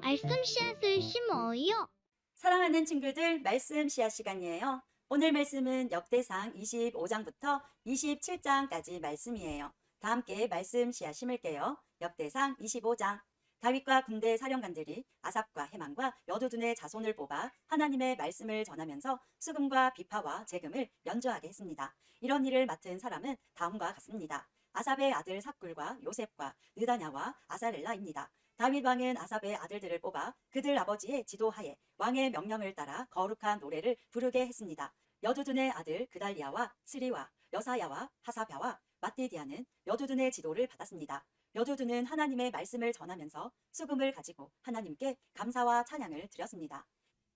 말씀 씨앗을 심어요. 사랑하는 친구들, 말씀 씨앗 시간이에요. 오늘 말씀은 역대상 25장부터 27장까지 말씀이에요. 다 함께 말씀 씨앗 심을게요. 역대상 25장. 다윗과 군대 사령관들이 아삽과 헤만과 여두둔의 자손을 뽑아 하나님의 말씀을 전하면서 수금과 비파와 재금을 연주하게 했습니다. 이런 일을 맡은 사람은 다음과 같습니다. 아삽의 아들 삭굴과 요셉과 느다냐와 아사렐라입니다. 다윗 왕은 아삽의 아들들을 뽑아 그들 아버지의 지도하에 왕의 명령을 따라 거룩한 노래를 부르게 했습니다. 여두둔의 아들 그달리아와 스리와 여사야와 하사랴와 마띠디아는 여두둔의 지도를 받았습니다. 여두둔은 하나님의 말씀을 전하면서 수금을 가지고 하나님께 감사와 찬양을 드렸습니다.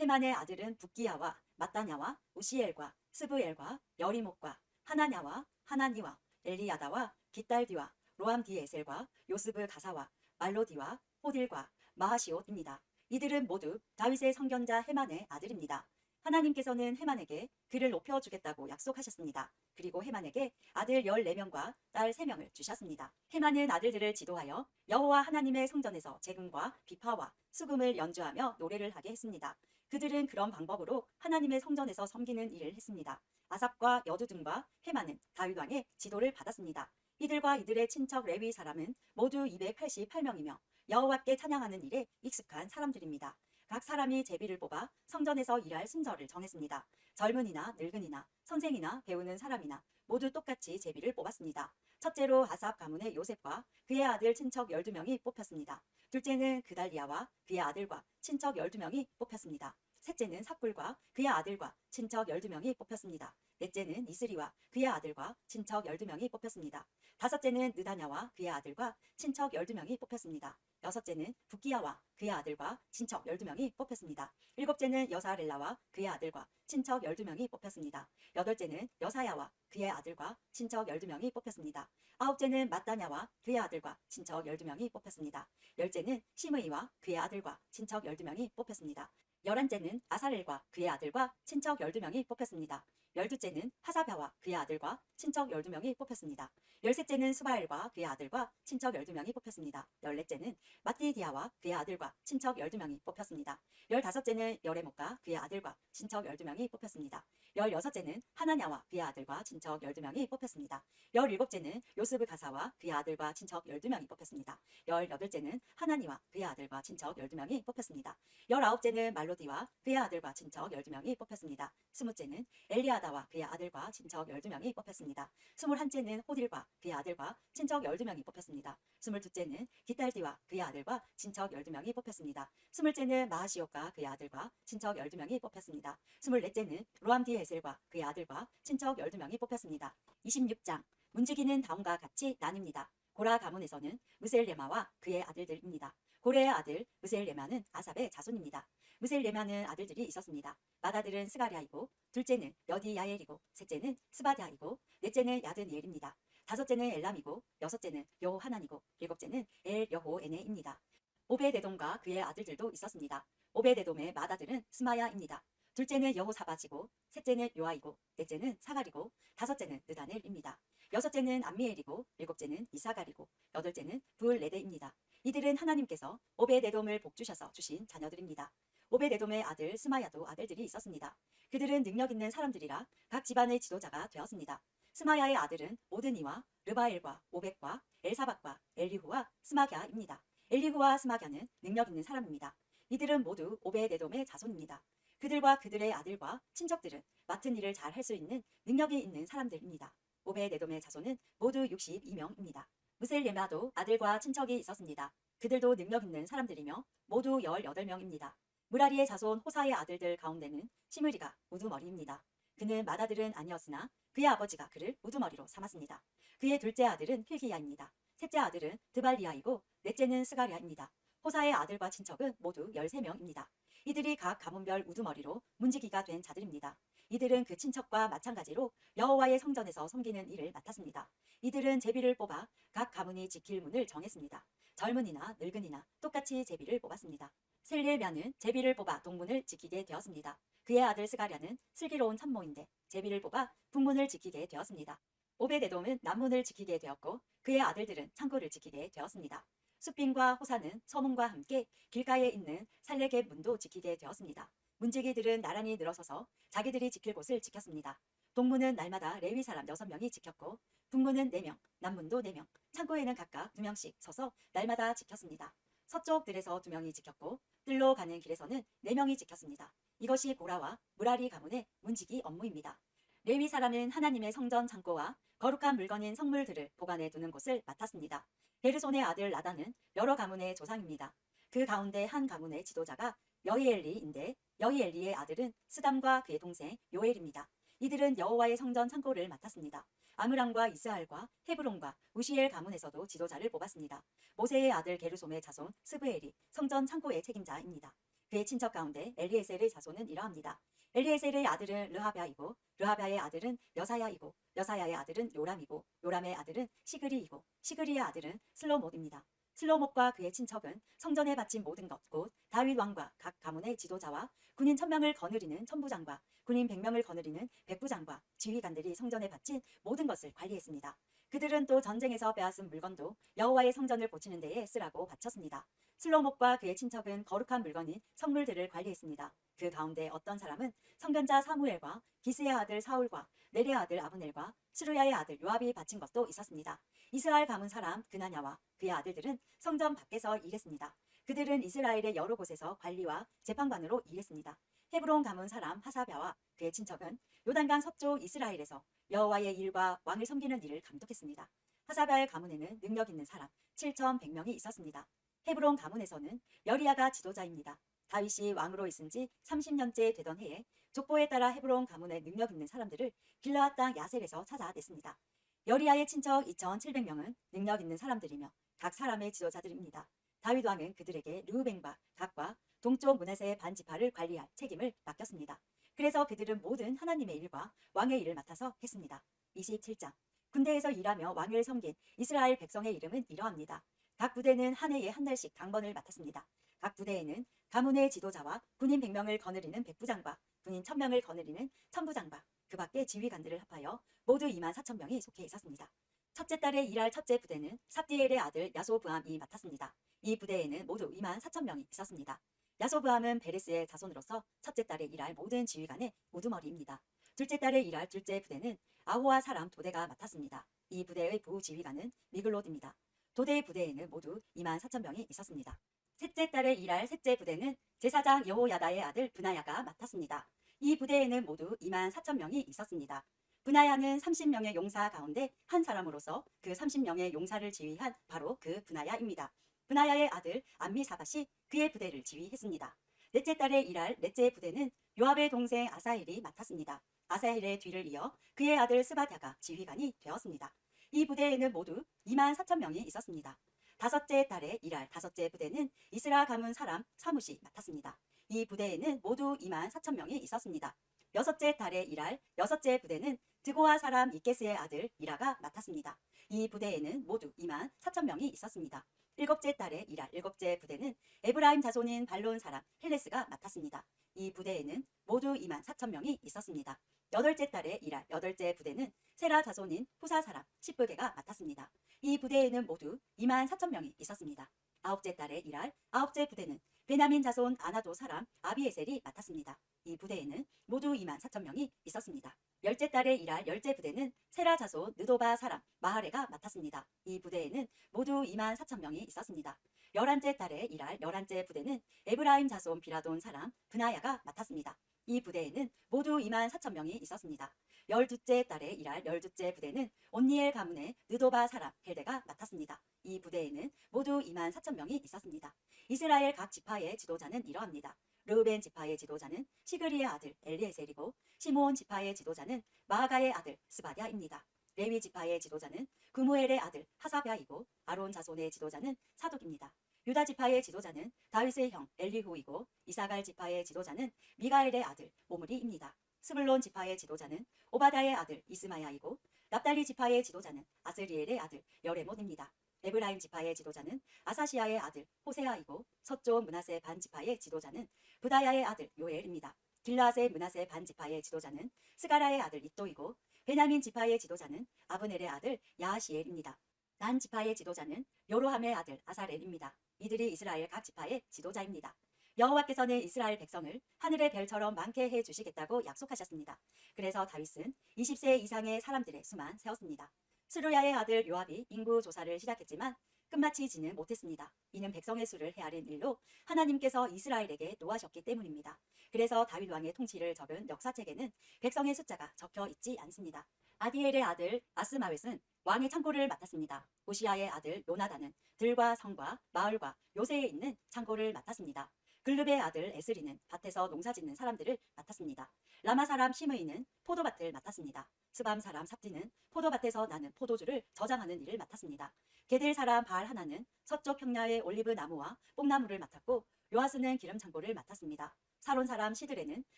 헤만의 아들은 붓기야와 마따냐와 우시엘과 스브엘과 여리목과 하나냐와 하나니와 엘리야다와 깃달디와 로암디에셀과 요스브 가사와 말로디와 호딜과 마하시옷입니다. 이들은 모두 다윗의 성견자 헤만의 아들입니다. 하나님께서는 헤만에게 그를 높여주겠다고 약속하셨습니다. 그리고 헤만에게 아들 14명과 딸 3명을 주셨습니다. 헤만은 아들들을 지도하여 여호와 하나님의 성전에서 재금과 비파와 수금을 연주하며 노래를 하게 했습니다. 그들은 그런 방법으로 하나님의 성전에서 섬기는 일을 했습니다. 아삽과 여두둔과 헤만은 다윗 왕의 지도를 받았습니다. 이들과 이들의 친척 레위 사람은 모두 288명이며 여호와께 찬양하는 일에 익숙한 사람들입니다. 각 사람이 제비를 뽑아 성전에서 일할 순서를 정했습니다. 젊은이나 늙은이나 선생이나 배우는 사람이나 모두 똑같이 제비를 뽑았습니다. 첫째로 아삽 가문의 요셉과 그의 아들 친척 12명이 뽑혔습니다. 둘째는 그달리아와 그의 아들과 친척 12명이 뽑혔습니다. 셋째는 삭굴과 그의 아들과 친척 12명이 뽑혔습니다. 넷째는 이스리와 그의 아들과 친척 12명이 뽑혔습니다. 다섯째는 느다냐와 그의 아들과 친척 12명이 뽑혔습니다. 여섯째는 붓기야와 그의 아들과 친척 12명이 뽑혔습니다. 일곱째는 여사렐라와 그의 아들과 친척 12명이 뽑혔습니다. 여덟째는 여사야와 그의 아들과 친척 12명이 뽑혔습니다. 아홉째는 마따냐와 그의 아들과 친척 12명이 뽑혔습니다. 열째는 시므이와 그의 아들과 친척 12명이 뽑혔습니다. 11째는 아사렐과 그의 아들과 친척 12명이 뽑혔습니다. 12째는 하사랴와 그의 아들과 친척 12명이 뽑혔습니다. 13째는 스바엘과 그의 아들과 친척 12명이 뽑혔습니다. 14째는 마띠디아와 그의 아들과 친척 12명이 뽑혔습니다. 15째는 여레목과 그의 아들과 친척 12명이 뽑혔습니다. 16째는 하나냐와 그의 아들과 친척 12명이 뽑혔습니다. 17째는 요스브 가사와 그의 아들과 친척 12명이 뽑혔습니다. 18째는 하나니와 그의 아들과 친척 12명이 뽑혔습니다. 19째는 말로디와 그의 아들과 친척 12명이 뽑혔습니다. 20째는 엘리아다와 그의 아들과 친척 12명이 뽑혔습니다. 21째는 호딜과 그의 아들과 친척 12명이 뽑혔습니다. 22째는 깃달디와 그의 아들과 친척 12명이 뽑혔습니다. 20째는 마하시옷과 그의 아들과 친척 12명이 뽑혔습니다. 24째는 로암디에셀과 그의 아들과 친척 12명이 뽑혔습니다. 26장. 문지기는 다음과 같이 나뉩니다. 고라 가문에서는 무셀레마와 그의 아들들입니다. 고레의 아들 무셀레마는 아삽의 자손입니다. 무셀레마는 아들들이 있었습니다. 맏아들은 스가랴이고 둘째는 여디야엘이고 셋째는 스바랴이고 넷째는 야드니엘입니다. 다섯째는 엘람이고 여섯째는 여호하난이고 일곱째는 엘여호에네입니다. 오베데돔과 그의 아들들도 있었습니다. 오베데돔의 맏아들은 스마야입니다. 둘째는 여호사밧이고 셋째는 요아이고 넷째는 사갈이고 다섯째는 느다넬입니다. 여섯째는 암미엘이고 일곱째는 이사갈이고 여덟째는 부을레데입니다. 이들은 하나님께서 오베데돔을 복주셔서 주신 자녀들입니다. 오베데돔의 아들 스마야도 아들들이 있었습니다. 그들은 능력 있는 사람들이라 각 집안의 지도자가 되었습니다. 스마야의 아들은 오드니와 르바엘과 오벡과 엘사박과 엘리후와 스마갸입니다. 엘리후와 스마갸는 능력 있는 사람입니다. 이들은 모두 오베데돔의 자손입니다. 그들과 그들의 아들과 친척들은 맡은 일을 잘 할 수 있는 능력이 있는 사람들입니다. 오베데돔의 자손은 모두 62명입니다. 무셀레마도 아들과 친척이 있었습니다. 그들도 능력 있는 사람들이며 모두 18명입니다. 무라리의 자손 호사의 아들들 가운데는 시므리가 우두머리입니다. 그는 맏아들은 아니었으나 그의 아버지가 그를 우두머리로 삼았습니다. 그의 둘째 아들은 hil기야입니다. 셋째 아들은 드발리아이고 넷째는 스가랴입니다. 호사의 아들과 친척은 모두 13명입니다. 이들이 각 가문별 우두머리로 문지기가 된 자들입니다. 이들은 그 친척과 마찬가지로 여호와의 성전에서 섬기는 일을 맡았습니다. 이들은 제비를 뽑아 각 가문이 지킬 문을 정했습니다. 젊은이나 늙은이나 똑같이 제비를 뽑았습니다. 셀레면은 제비를 뽑아 동문을 지키게 되었습니다. 그의 아들 스가랴는 슬기로운 참모인데 제비를 뽑아 북문을 지키게 되었습니다. 오베데돔은 남문을 지키게 되었고 그의 아들들은 창고를 지키게 되었습니다. 숫빈과 호사는 서문과 함께 길가에 있는 살레겟 문도 지키게 되었습니다. 문지기들은 나란히 늘어서서 자기들이 지킬 곳을 지켰습니다. 동문은 날마다 레위 사람 6명이 지켰고 북문은 4명, 남문도 4명, 창고에는 각각 2명씩 서서 날마다 지켰습니다. 서쪽 들에서 2명이 지켰고 뜰로 가는 길에서는 4명이 지켰습니다. 이것이 고라와 무라리 가문의 문지기 업무입니다. 레위 사람은 하나님의 성전 창고와 거룩한 물건인 성물들을 보관해 두는 곳을 맡았습니다. 게르손의 아들 나단은 여러 가문의 조상입니다. 그 가운데 한 가문의 지도자가 여히엘리인데 여히엘리의 아들은 스담과 그의 동생 요엘입니다. 이들은 여호와의 성전 창고를 맡았습니다. 아므람과 이스할과 헤브론과 우시엘 가문에서도 지도자를 뽑았습니다. 모세의 아들 게르솜의 자손 스브엘이 성전 창고의 책임자입니다. 그의 친척 가운데 엘리에셀의 자손은 이러합니다. 엘리에셀의 아들은 르하랴이고 르하랴의 아들은 여사야이고 여사야의 아들은 요람이고 요람의 아들은 시그리이고 시그리의 아들은 슬로못입니다. 슬로못과 그의 친척은 성전에 바친 모든 것 곧 다윗 왕과 각 가문의 지도자와 군인 1000명을 거느리는 천부장과 군인 100명을 거느리는 백부장과 지휘관들이 성전에 바친 모든 것을 관리했습니다. 그들은 또 전쟁에서 빼앗은 물건도 여호와의 성전을 고치는 데에 쓰라고 바쳤습니다. 슬로못과 그의 친척은 거룩한 물건인 성물들을 관리했습니다. 그 가운데 어떤 사람은 선견자 사무엘과 기스의 아들 사울과 네리의 아들 아브넬과 스루야의 아들 요압이 바친 것도 있었습니다. 이스라엘 가문 사람 그나냐와 그의 아들들은 성전 밖에서 일했습니다. 그들은 이스라엘의 여러 곳에서 관리와 재판관으로 일했습니다. 헤브론 가문 사람 하사랴와 그의 친척은 요단강 서쪽 이스라엘에서 여호와의 일과 왕을 섬기는 일을 감독했습니다. 하사랴의 가문에는 능력 있는 사람 7,100명이 있었습니다. 헤브론 가문에서는 여리야가 지도자입니다. 다윗이 왕으로 있은 지 30년째 되던 해에 족보에 따라 헤브론 가문의 능력 있는 사람들을 길르앗 땅 야셀에서 찾아냈습니다. 여리야의 친척 2,700명은 능력 있는 사람들이며 각 사람의 지도자들입니다. 다윗 왕은 그들에게 르우벤과 각과 동쪽 므낫의 반 지파를 관리할 책임을 맡겼습니다. 그래서 그들은 모든 하나님의 일과 왕의 일을 맡아서 했습니다. 27장 군대에서 일하며 왕을 섬긴 이스라엘 백성의 이름은 이러합니다. 각 부대는 한 해에 한 달씩 당번을 맡았습니다. 각 부대에는 가문의 지도자와 군인 100명을 거느리는 백부장과 군인 1000명을 거느리는 천부장과 그 밖에 지휘관들을 합하여 모두 24,000명이 속해 있었습니다. 첫째 달에 일할 첫째 부대는 삽디엘의 아들 야소브암이 맡았습니다. 이 부대에는 모두 24,000명이 있었습니다. 야소브암은 베레스의 자손으로서 첫째 달에 일할 모든 지휘관의 우두머리입니다. 둘째 달에 일할 둘째 부대는 아호와 사람 도대가 맡았습니다. 이 부대의 부지휘관은 미글롯입니다. 도대의 부대에는 모두 24,000명이 있었습니다. 셋째 달에 일할 셋째 부대는 제사장 여호야다의 아들 브나야가 맡았습니다. 이 부대에는 모두 24,000명이 있었습니다. 브나야는 30명의 용사 가운데 한 사람으로서 그 30명의 용사를 지휘한 바로 그 브나야입니다. 브나야의 아들 암미사밧이 그의 부대를 지휘했습니다. 넷째 달에 일할 넷째 부대는 요압의 동생 아사헬이 맡았습니다. 아사헬의 뒤를 이어 그의 아들 스바랴가 지휘관이 되었습니다. 이 부대에는 모두 24,000명이 있었습니다. 다섯째 달에 일할 다섯째 부대는 이스라 가문 사람 사무시 맡았습니다. 이 부대에는 모두 24,000명이 있었습니다. 여섯째 달에 일할 여섯째 부대는 드고아 사람 이케스의 아들 이라가 맡았습니다. 이 부대에는 모두 24,000명이 있었습니다. 일곱째 달에 일할 일곱째 부대는 에브라임 자손인 발론 사람 헬레스가 맡았습니다. 이 부대에는 모두 24,000명이 있었습니다. 여덟째 달에 일할 여덟째 부대는 세라 자손인 후사 사람 십브게가 맡았습니다. 이 부대에는 모두 24,000명이 있었습니다. 아홉째 달에 일할 아홉째 부대는 베냐민 자손 아나도 사람 아비에셀이 맡았습니다. 이 부대에는 모두 24,000명이 있었습니다. 열째 달에 일할 열째 부대는 세라 자손 느도바 사람 마하레가 맡았습니다. 이 부대에는 모두 24,000명이 있었습니다. 열한째 달에 일할 열한째 부대는 에브라임 자손 비라돈 사람 브나야가 맡았습니다. 이 부대에는 모두 24,000명이 있었습니다. 열두째 달에 일할 열두째 부대는 온니엘 가문의 느도바 사람 헬데가 맡았습니다. 이 부대에는 모두 24,000명이 있었습니다. 이스라엘 각 지파의 지도자는 이러합니다. 르우벤 지파의 지도자는 시그리의 아들 엘리에셀이고 시므온 지파의 지도자는 마하가의 아들 스바랴입니다. 레위 지파의 지도자는 구무엘의 아들 하사랴이고 아론 자손의 지도자는 사독입니다. 유다 지파의 지도자는 다윗의 형 엘리후이고 이사갈 지파의 지도자는 미가엘의 아들 오므리입니다. 스불론 지파의 지도자는 오바다의 아들 이스마야이고 납달리 지파의 지도자는 아스리엘의 아들 여레못입니다. 에브라임 지파의 지도자는 아사시아의 아들 호세아이고 서쪽 므낫의 반 지파의 지도자는 부다야의 아들 요엘입니다. 길라앗의 므낫의 반 지파의 지도자는 스가라의 아들 이또이고 베냐민 지파의 지도자는 아브넬의 아들 야하시엘입니다. 단 지파의 지도자는 요로함의 아들 아사렐입니다. 이들이 이스라엘 각 지파의 지도자입니다. 여호와께서는 이스라엘 백성을 하늘의 별처럼 많게 해 주시겠다고 약속하셨습니다. 그래서 다윗은 20세 이상의 사람들의 수만 세웠습니다. 스루야의 아들 요압이 인구 조사를 시작했지만 끝마치지는 못했습니다. 이는 백성의 수를 헤아린 일로 하나님께서 이스라엘에게 노하셨기 때문입니다. 그래서 다윗 왕의 통치를 적은 역사책에는 백성의 숫자가 적혀 있지 않습니다. 아디엘의 아들 아스마웻은 왕의 창고를 맡았습니다. 호시아의 아들 요나단은 들과 성과 마을과 요새에 있는 창고를 맡았습니다. 글룹의 아들 에스리는 밭에서 농사짓는 사람들을 맡았습니다. 라마 사람 시므이는 포도밭을 맡았습니다. 스밤 사람 삽디는 포도밭에서 나는 포도주를 저장하는 일을 맡았습니다. 게델 사람 바알 하나는 서쪽 평야의 올리브 나무와 뽕나무를 맡았고 요아스는 기름 창고를 맡았습니다. 사론 사람 시드레는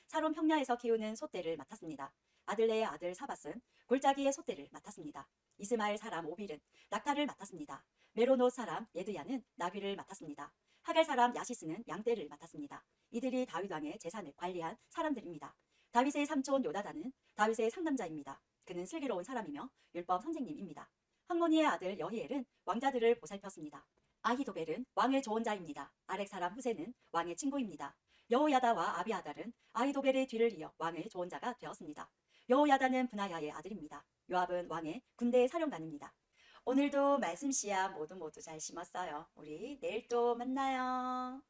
사론 평야에서 키우는 소떼를 맡았습니다. 아들레의 아들 사밧은 골짜기의 소떼를 맡았습니다. 이스마엘 사람 오빌은 낙타를 맡았습니다. 메로노 사람 예드야는 나귀를 맡았습니다. 하갈 사람 야시스는 양떼를 맡았습니다. 이들이 다윗 왕의 재산을 관리한 사람들입니다. 다윗의 삼촌 요다단은 다윗의 상남자입니다. 그는 슬기로운 사람이며 율법 선생님입니다. 학모니의 아들 여히엘은 왕자들을 보살폈습니다. 아히도벨은 왕의 조언자입니다. 아렉 사람 후세는 왕의 친구입니다. 여호야다와 아비아달은 아히도벨의 뒤를 이어 왕의 조언자가 되었습니다. 여호야다는 브나야의 아들입니다. 요압은 왕의 군대 사령관입니다. 오늘도 말씀 씨앗 모두 잘 심었어요. 우리 내일 또 만나요.